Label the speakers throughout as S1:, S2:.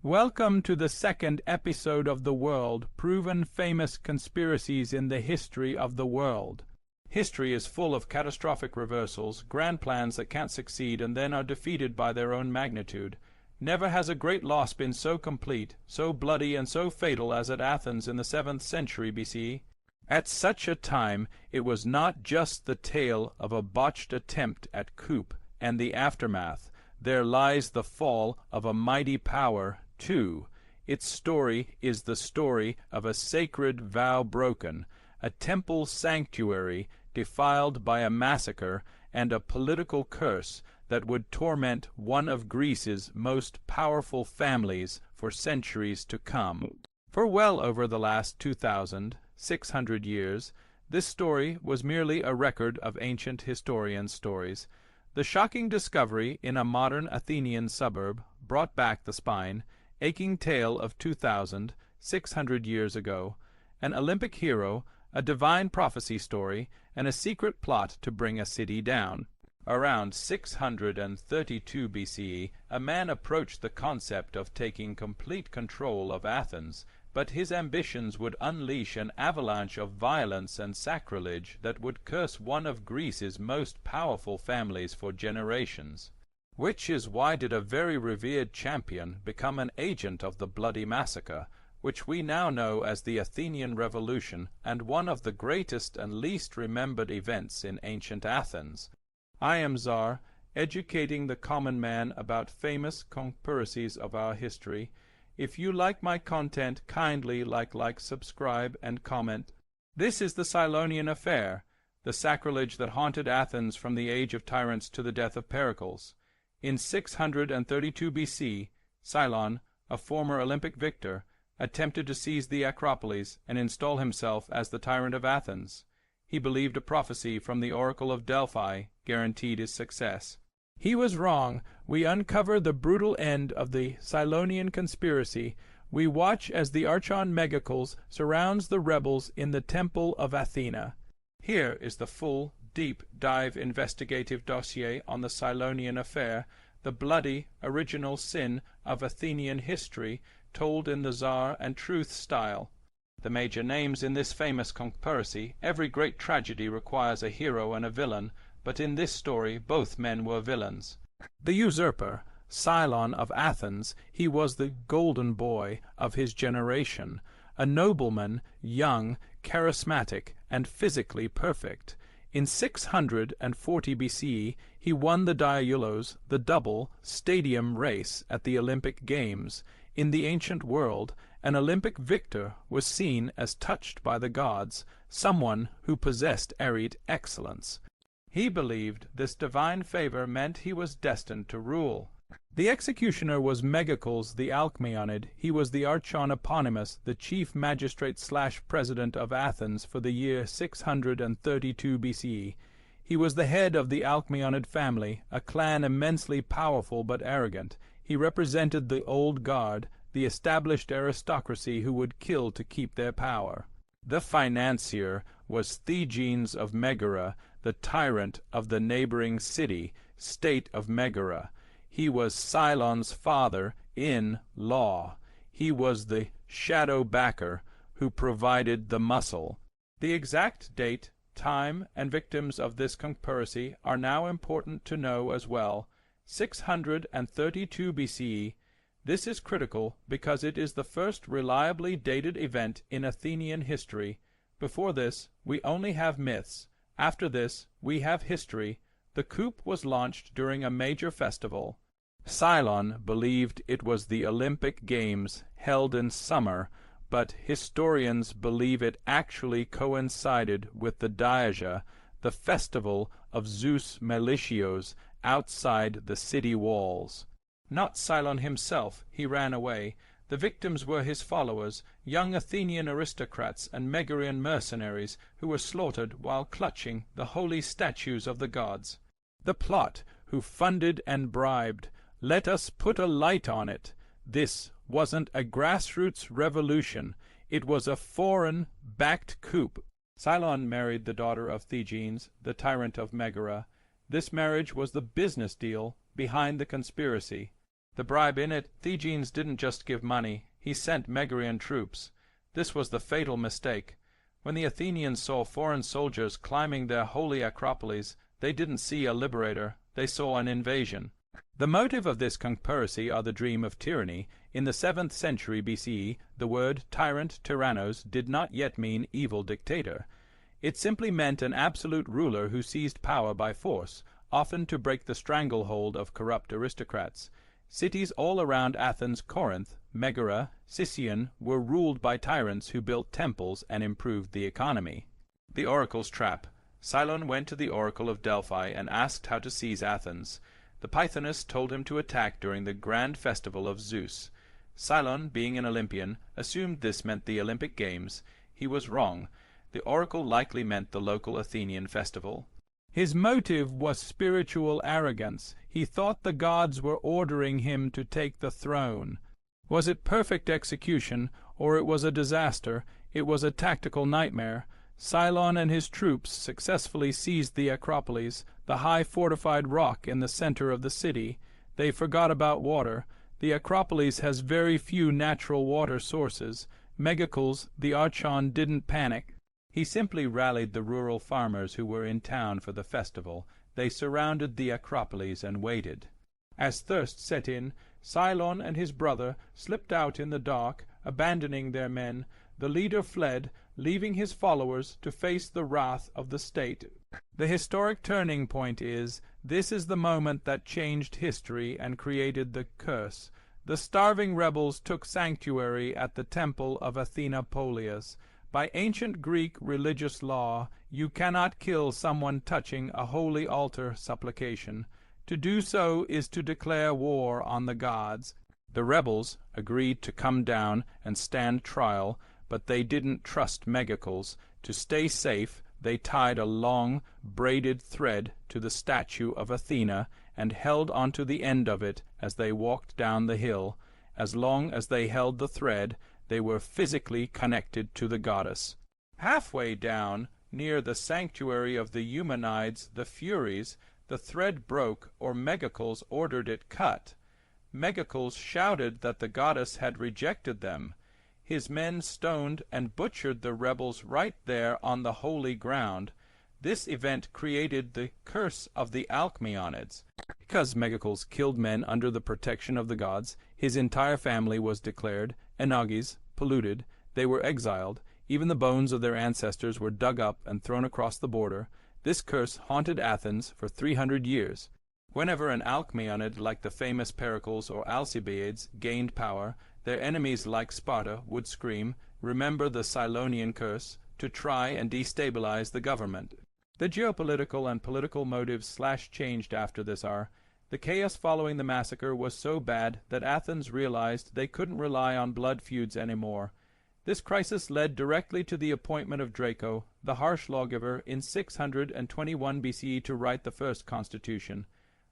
S1: Welcome to the second episode of The World, Proven Famous Conspiracies in the History of the World. History is full of catastrophic reversals, grand plans that can't succeed and then are defeated by their own magnitude. Never has a great loss been so complete, so bloody and so fatal as at Athens in the 7th century BC. At such a time it was not just the tale of a botched attempt at coup and the aftermath. There lies the fall of a mighty power, too. Its story is the story of a sacred vow broken, a temple sanctuary defiled by a massacre, and a political curse that would torment one of Greece's most powerful families for centuries to come. For well over the last 2,600 years, this story was merely a record of ancient historians' stories. The shocking discovery in a modern Athenian suburb brought back the spine, aching tale of 2,600 years ago, an Olympic hero, a divine prophecy story, and a secret plot to bring a city down. Around 632 BCE, a man approached the concept of taking complete control of Athens, but his ambitions would unleash an avalanche of violence and sacrilege that would curse one of Greece's most powerful families for generations. Which is why did a very revered champion become an agent of the bloody massacre, which we now know as the Athenian Revolution, and one of the greatest and least remembered events in ancient Athens. I am Czar, educating the common man about famous conspiracies of our history. If you like my content, kindly like, subscribe, and comment. This is the Cylonian affair, the sacrilege that haunted Athens from the age of tyrants to the death of Pericles. In 632 BC, Cylon, a former Olympic victor, attempted to seize the Acropolis and install himself as the tyrant of Athens. He believed a prophecy from the oracle of Delphi guaranteed his success. He was wrong. We uncover the brutal end of the Cylonian conspiracy. We watch as the Archon Megacles surrounds the rebels in the Temple of Athena. Here is the full, deep-dive investigative dossier on the Cylonian affair, the bloody, original sin of Athenian history, told in the Czar and Truth style. The major names in this famous conspiracy. Every great tragedy requires a hero and a villain, but in this story both men were villains. The usurper, Cylon of Athens, he was the golden boy of his generation, a nobleman, young, charismatic, and physically perfect. In 640 BCE, he won the Diaulos, the double, stadium race at the Olympic Games. In the ancient world, an Olympic victor was seen as touched by the gods, someone who possessed arid excellence. He believed this divine favor meant he was destined to rule. The executioner was Megacles the Alcmaeonid. He was the Archon Eponymous, the chief magistrate/president of Athens for the year 632 BCE. He was the head of the Alcmaeonid family, a clan immensely powerful but arrogant. He represented the old guard, the established aristocracy who would kill to keep their power. The financier was Thegenes of Megara, the tyrant of the neighboring city, state of Megara. He was Cylon's father in law. He was the shadow backer who provided the muscle. The exact date, time, and victims of this conspiracy are now important to know as well. 632 BCE. This is critical because it is the first reliably dated event in Athenian history. Before this, we only have myths. After this, we have history. The coup was launched during a major festival. Cylon believed it was the Olympic Games held in summer, but historians believe it actually coincided with the Diaja, the festival of Zeus Melitios, outside the city walls. Not Cylon himself, he ran away. The victims were his followers, young Athenian aristocrats and Megarian mercenaries who were slaughtered while clutching the holy statues of the gods. The plot, who funded and bribed. Let us put a light on it. This wasn't a grassroots revolution. It was a foreign-backed coup. Cylon married the daughter of Thegenes, the tyrant of Megara. This marriage was the business deal behind the conspiracy. The bribe in it, Thegenes didn't just give money, he sent Megarian troops. This was the fatal mistake. When the Athenians saw foreign soldiers climbing their holy Acropolis, they didn't see a liberator, they saw an invasion. The motive of this conspiracy or the dream of tyranny, in the 7th century BCE, the word tyrant, tyrannos, did not yet mean evil dictator. It simply meant an absolute ruler who seized power by force, often to break the stranglehold of corrupt aristocrats. Cities all around Athens, Corinth, Megara, Sicyon were ruled by tyrants who built temples and improved the economy. The oracle's trap. Cylon went to the oracle of Delphi and asked how to seize Athens. The Pythoness told him to attack during the grand festival of Zeus. Cylon, being an Olympian, assumed this meant the Olympic Games. He was wrong. The oracle likely meant the local Athenian festival. His motive was spiritual arrogance. He thought the gods were ordering him to take the throne. Was it perfect execution, or it was a disaster? It was a tactical nightmare. Cylon and his troops successfully seized the Acropolis, the high fortified rock in the center of the city. They forgot about water. The Acropolis has very few natural water sources. Megacles, the archon, didn't panic. He simply rallied the rural farmers who were in town for the festival. They surrounded the Acropolis and waited. As thirst set in, Cylon and his brother slipped out in the dark, abandoning their men. The leader fled, leaving his followers to face the wrath of the state. The historic turning point is, this is the moment that changed history and created the curse. The starving rebels took sanctuary at the temple of Athena Polias. By ancient Greek religious law, you cannot kill someone touching a holy altar supplication. To do so is to declare war on the gods. The rebels agreed to come down and stand trial, but they didn't trust Megacles. To stay safe, they tied a long, braided thread to the statue of Athena and held onto the end of it as they walked down the hill. As long as they held the thread, they were physically connected to the goddess. Halfway down, near the sanctuary of the Eumenides, the Furies, the thread broke, or Megacles ordered it cut. Megacles shouted that the goddess had rejected them. His men stoned and butchered the rebels right there on the holy ground. This event created the curse of the Alcmeonids. Because Megacles killed men under the protection of the gods, his entire family was declared enagis, polluted. They were exiled. Even the bones of their ancestors were dug up and thrown across the border. This curse haunted Athens for 300 years. Whenever an Alcmeonid, like the famous Pericles or Alcibiades, gained power, their enemies like Sparta would scream, "Remember the Cylonian curse," to try and destabilize the government. The geopolitical and political motives changed after this are, the chaos following the massacre was so bad that Athens realized they couldn't rely on blood feuds anymore. This crisis led directly to the appointment of Draco, the harsh lawgiver, in 621 BCE to write the first constitution.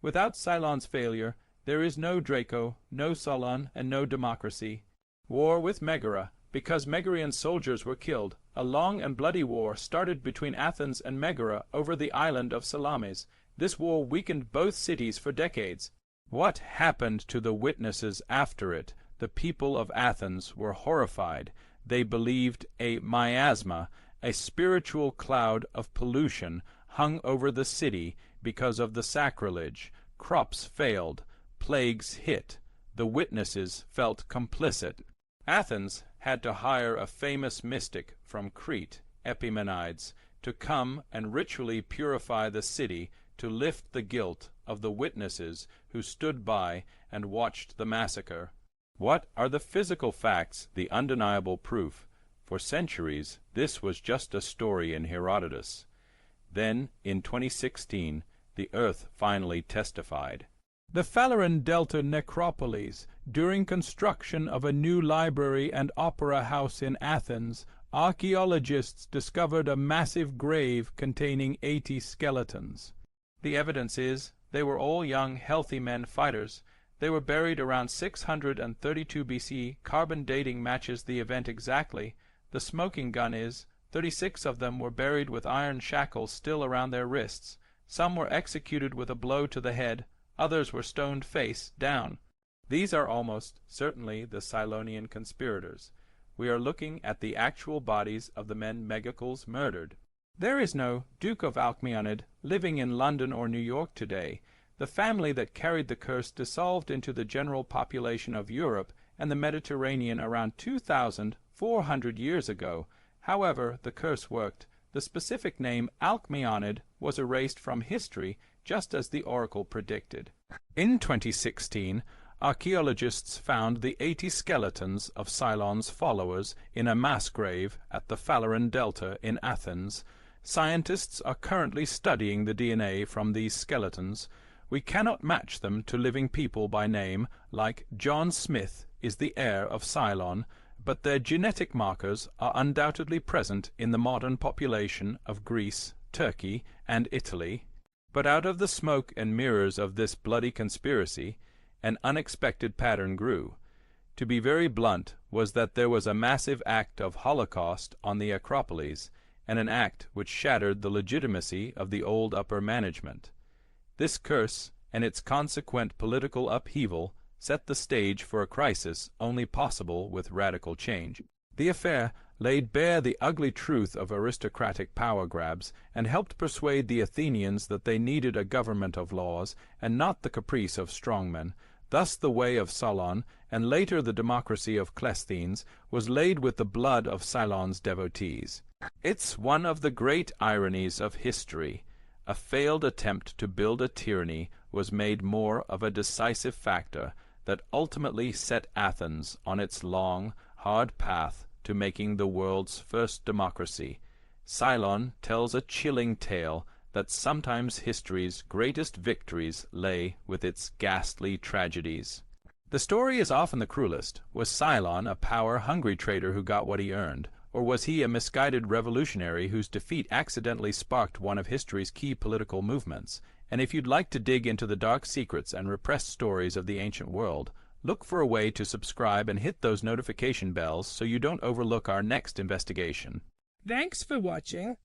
S1: Without Cylon's failure, there is no Draco, no Solon, and no democracy. War with Megara. Because Megarian soldiers were killed, a long and bloody war started between Athens and Megara over the island of Salamis. This war weakened both cities for decades. What happened to the witnesses after it? The people of Athens were horrified. They believed a miasma, a spiritual cloud of pollution, hung over the city because of the sacrilege. Crops failed. Plagues hit. The witnesses felt complicit. Athens had to hire a famous mystic from Crete, Epimenides, to come and ritually purify the city to lift the guilt of the witnesses who stood by and watched the massacre. What are the physical facts, the undeniable proof? For centuries, this was just a story in Herodotus. Then, in 2016, the earth finally testified. The Phaleron Delta necropolis. During construction of a new library and opera house in Athens, archaeologists discovered a massive grave containing 80 skeletons. The evidence is they were all young, healthy men fighters. They were buried around 632 BC. Carbon dating matches the event exactly. The smoking gun is 36 of them were buried with iron shackles still around their wrists. Some were executed with a blow to the head. Others were stoned face down. These are almost certainly the Cylonian conspirators. We are looking at the actual bodies of the men Megacles murdered. There is no Duke of Alcmeonid living in London or New York today. The family that carried the curse dissolved into the general population of Europe and the Mediterranean around 2,400 years ago. However, the curse worked. The specific name Alcmeonid was erased from history, just as the oracle predicted. In 2016, archaeologists found the 80 skeletons of Cylon's followers in a mass grave at the Phaleron Delta in Athens. Scientists are currently studying the DNA from these skeletons. We cannot match them to living people by name, like John Smith is the heir of Cylon, but their genetic markers are undoubtedly present in the modern population of Greece, Turkey, and Italy. But out of the smoke and mirrors of this bloody conspiracy, an unexpected pattern grew. To be very blunt, was that there was a massive act of Holocaust on the Acropolis, and an act which shattered the legitimacy of the old upper management. This curse and its consequent political upheaval set the stage for a crisis only possible with radical change. The affair laid bare the ugly truth of aristocratic power grabs and helped persuade the Athenians that they needed a government of laws and not the caprice of strongmen. Thus the way of Solon, and later the democracy of Cleisthenes, was laid with the blood of Cylon's devotees. It's one of the great ironies of history. A failed attempt to build a tyranny was made more of a decisive factor that ultimately set Athens on its long, hard path to making the world's first democracy. Cylon tells a chilling tale that sometimes history's greatest victories lay with its ghastly tragedies. The story is often the cruelest. Was Cylon a power-hungry traitor who got what he earned? Or was he a misguided revolutionary whose defeat accidentally sparked one of history's key political movements? And if you'd like to dig into the dark secrets and repressed stories of the ancient world, look for a way to subscribe and hit those notification bells so you don't overlook our next investigation.
S2: Thanks for watching.